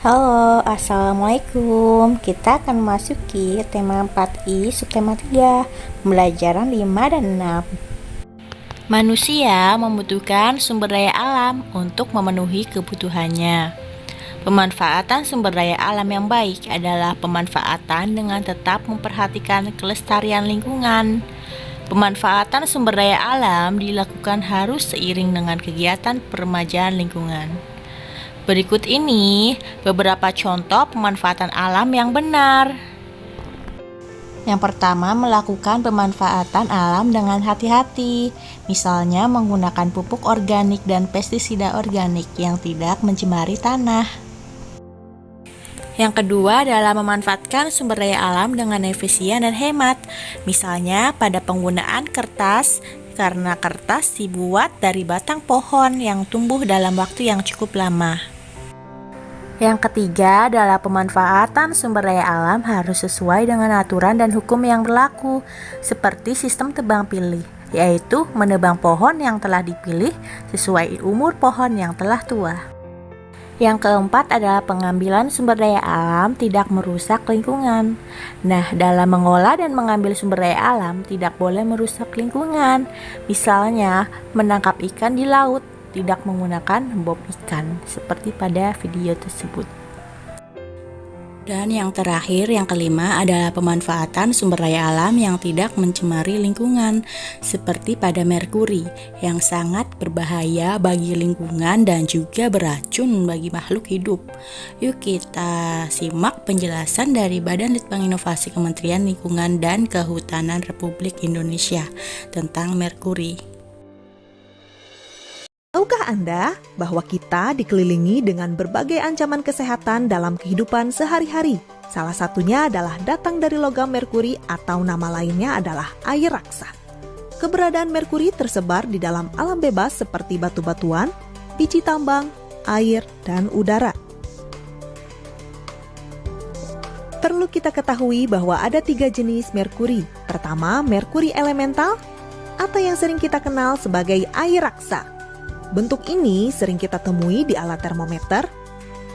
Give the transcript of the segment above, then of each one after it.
Halo, Assalamualaikum. Kita akan memasuki tema 4I, subtema 3, pembelajaran 5 dan 6. Manusia membutuhkan sumber daya alam untuk memenuhi kebutuhannya. Pemanfaatan sumber daya alam yang baik adalah pemanfaatan dengan tetap memperhatikan kelestarian lingkungan. Pemanfaatan sumber daya alam dilakukan harus seiring dengan kegiatan peremajaan lingkungan. Berikut ini beberapa contoh pemanfaatan alam yang benar. Yang pertama, melakukan pemanfaatan alam dengan hati-hati. Misalnya menggunakan pupuk organik dan pestisida organik yang tidak mencemari tanah. Yang kedua adalah memanfaatkan sumber daya alam dengan efisien dan hemat. Misalnya pada penggunaan kertas, karena kertas dibuat dari batang pohon yang tumbuh dalam waktu yang cukup lama. Yang ketiga adalah pemanfaatan sumber daya alam harus sesuai dengan aturan dan hukum yang berlaku, seperti sistem tebang pilih, yaitu menebang pohon yang telah dipilih sesuai umur pohon yang telah tua. Yang keempat adalah pengambilan sumber daya alam tidak merusak lingkungan. Nah, dalam mengolah dan mengambil sumber daya alam tidak boleh merusak lingkungan. Misalnya, menangkap ikan di laut tidak menggunakan bom ikan, seperti pada video tersebut. Dan yang terakhir, yang kelima adalah pemanfaatan sumber daya alam yang tidak mencemari lingkungan, seperti pada merkuri yang sangat berbahaya bagi lingkungan dan juga beracun bagi makhluk hidup. Yuk kita simak penjelasan dari Badan Litbang Inovasi Kementerian Lingkungan dan Kehutanan Republik Indonesia tentang merkuri. Tahukah Anda bahwa kita dikelilingi dengan berbagai ancaman kesehatan dalam kehidupan sehari-hari? Salah satunya adalah datang dari logam merkuri atau nama lainnya adalah air raksa. Keberadaan merkuri tersebar di dalam alam bebas seperti batu-batuan, biji tambang, air, dan udara. Perlu kita ketahui bahwa ada 3 jenis merkuri. Pertama, merkuri elemental atau yang sering kita kenal sebagai air raksa. Bentuk ini sering kita temui di alat termometer,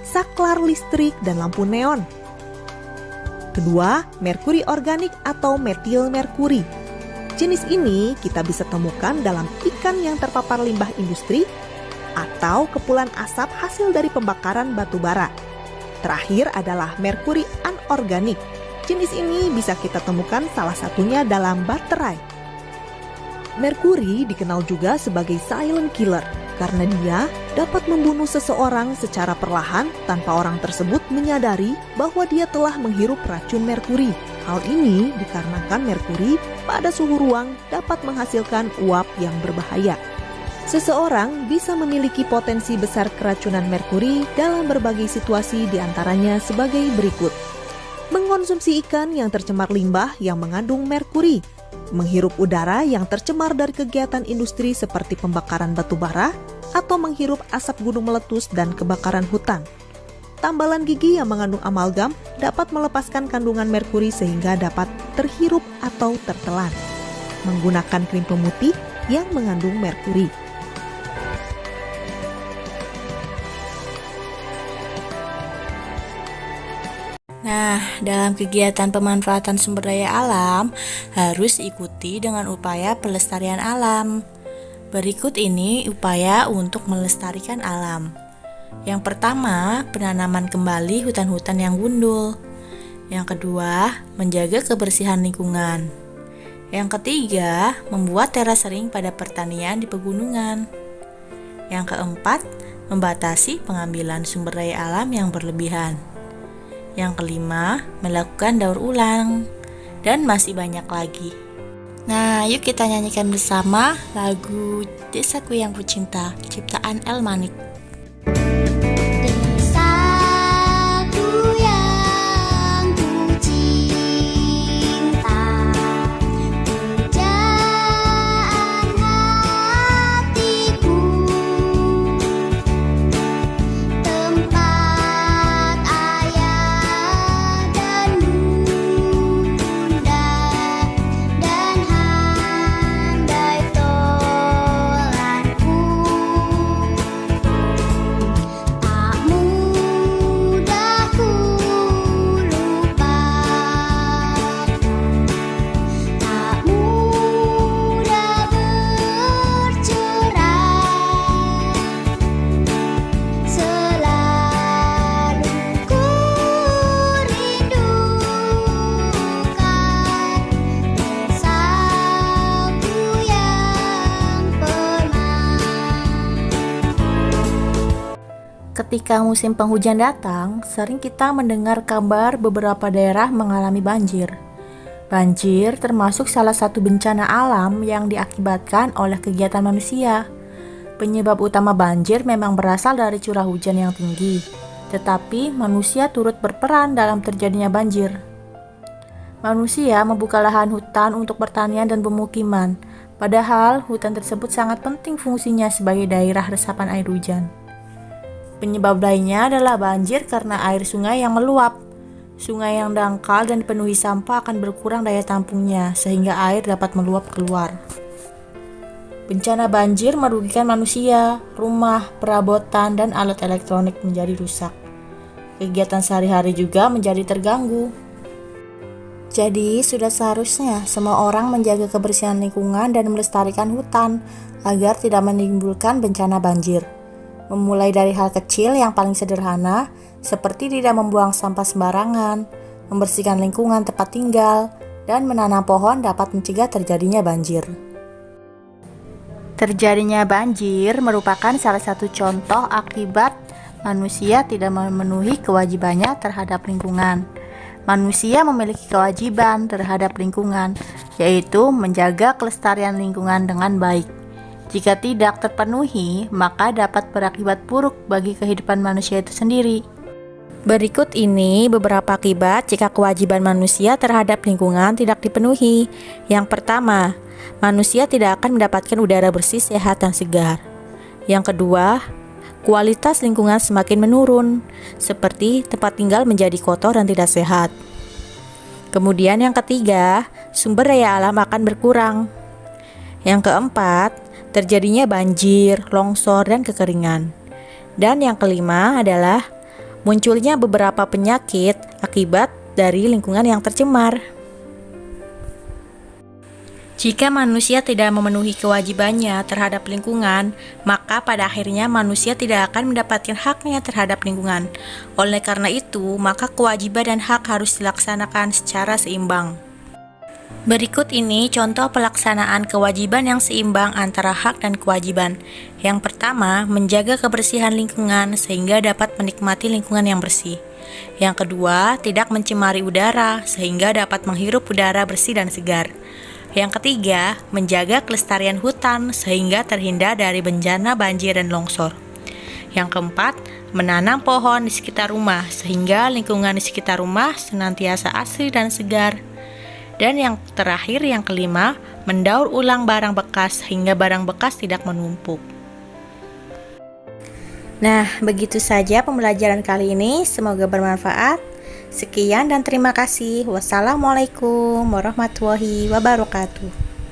saklar listrik, dan lampu neon. Kedua, merkuri organik atau metil merkuri. Jenis ini kita bisa temukan dalam ikan yang terpapar limbah industri atau kepulan asap hasil dari pembakaran batu bara. Terakhir adalah merkuri anorganik. Jenis ini bisa kita temukan salah satunya dalam baterai. Merkuri dikenal juga sebagai silent killer karena dia dapat membunuh seseorang secara perlahan tanpa orang tersebut menyadari bahwa dia telah menghirup racun merkuri. Hal ini dikarenakan merkuri pada suhu ruang dapat menghasilkan uap yang berbahaya. Seseorang bisa memiliki potensi besar keracunan merkuri dalam berbagai situasi, diantaranya sebagai berikut. Mengkonsumsi ikan yang tercemar limbah yang mengandung merkuri, menghirup udara yang tercemar dari kegiatan industri seperti pembakaran batu bara, atau menghirup asap gunung meletus dan kebakaran hutan. Tambalan gigi yang mengandung amalgam dapat melepaskan kandungan merkuri sehingga dapat terhirup atau tertelan. Menggunakan krim pemutih yang mengandung merkuri. Nah, dalam kegiatan pemanfaatan sumber daya alam harus diikuti dengan upaya pelestarian alam. Berikut ini upaya untuk melestarikan alam. Yang pertama, penanaman kembali hutan-hutan yang gundul. Yang kedua, menjaga kebersihan lingkungan. Yang ketiga, membuat teras ring pada pertanian di pegunungan. Yang keempat, membatasi pengambilan sumber daya alam yang berlebihan. Yang kelima, melakukan daur ulang. Dan masih banyak lagi. Nah, yuk kita nyanyikan bersama lagu Desaku Yang Kucinta, ciptaan El Manik. Desaku yang kucinta, pujaan hatiku, tempat ayah dan bunda, dan handai tolanku. ketika musim penghujan datang, sering kita mendengar kabar beberapa daerah mengalami banjir. Banjir termasuk salah satu bencana alam yang diakibatkan oleh kegiatan manusia. Penyebab utama banjir memang berasal dari curah hujan yang tinggi, tetapi manusia turut berperan dalam terjadinya banjir. Manusia membuka lahan hutan untuk pertanian dan pemukiman, padahal hutan tersebut sangat penting fungsinya sebagai daerah resapan air hujan. Penyebab lainnya adalah banjir karena air sungai yang meluap. Sungai yang dangkal dan dipenuhi sampah akan berkurang daya tampungnya, sehingga air dapat meluap keluar. Bencana banjir merugikan manusia, rumah, perabotan, dan alat elektronik menjadi rusak. Kegiatan sehari-hari juga menjadi terganggu. Jadi, sudah seharusnya semua orang menjaga kebersihan lingkungan dan melestarikan hutan agar tidak menimbulkan bencana banjir. Memulai dari hal kecil yang paling sederhana, seperti tidak membuang sampah sembarangan, membersihkan lingkungan tempat tinggal, dan menanam pohon dapat mencegah terjadinya banjir. Terjadinya banjir merupakan salah satu contoh akibat manusia tidak memenuhi kewajibannya terhadap lingkungan. Manusia memiliki kewajiban terhadap lingkungan, yaitu menjaga kelestarian lingkungan dengan baik. Jika tidak terpenuhi, maka dapat berakibat buruk bagi kehidupan manusia itu sendiri. Berikut ini beberapa akibat jika kewajiban manusia terhadap lingkungan tidak dipenuhi. Yang pertama, manusia tidak akan mendapatkan udara bersih, sehat, dan segar. Yang kedua, kualitas lingkungan semakin menurun, seperti tempat tinggal menjadi kotor dan tidak sehat. Kemudian yang ketiga, sumber daya alam akan berkurang. Yang keempat, terjadinya banjir, longsor, dan kekeringan. Dan yang kelima adalah munculnya beberapa penyakit akibat dari lingkungan yang tercemar. Jika manusia tidak memenuhi kewajibannya terhadap lingkungan, maka pada akhirnya manusia tidak akan mendapatkan haknya terhadap lingkungan. Oleh karena itu, maka kewajiban dan hak harus dilaksanakan secara seimbang. Berikut ini contoh pelaksanaan kewajiban yang seimbang antara hak dan kewajiban. Yang pertama, menjaga kebersihan lingkungan sehingga dapat menikmati lingkungan yang bersih. Yang kedua, tidak mencemari udara sehingga dapat menghirup udara bersih dan segar. Yang ketiga, menjaga kelestarian hutan sehingga terhindar dari bencana banjir dan longsor. Yang keempat, menanam pohon di sekitar rumah sehingga lingkungan di sekitar rumah senantiasa asri dan segar. Dan yang terakhir, yang kelima, mendaur ulang barang bekas sehingga barang bekas tidak menumpuk. Nah, begitu saja pembelajaran kali ini. Semoga bermanfaat. Sekian dan terima kasih. Wassalamualaikum warahmatullahi wabarakatuh.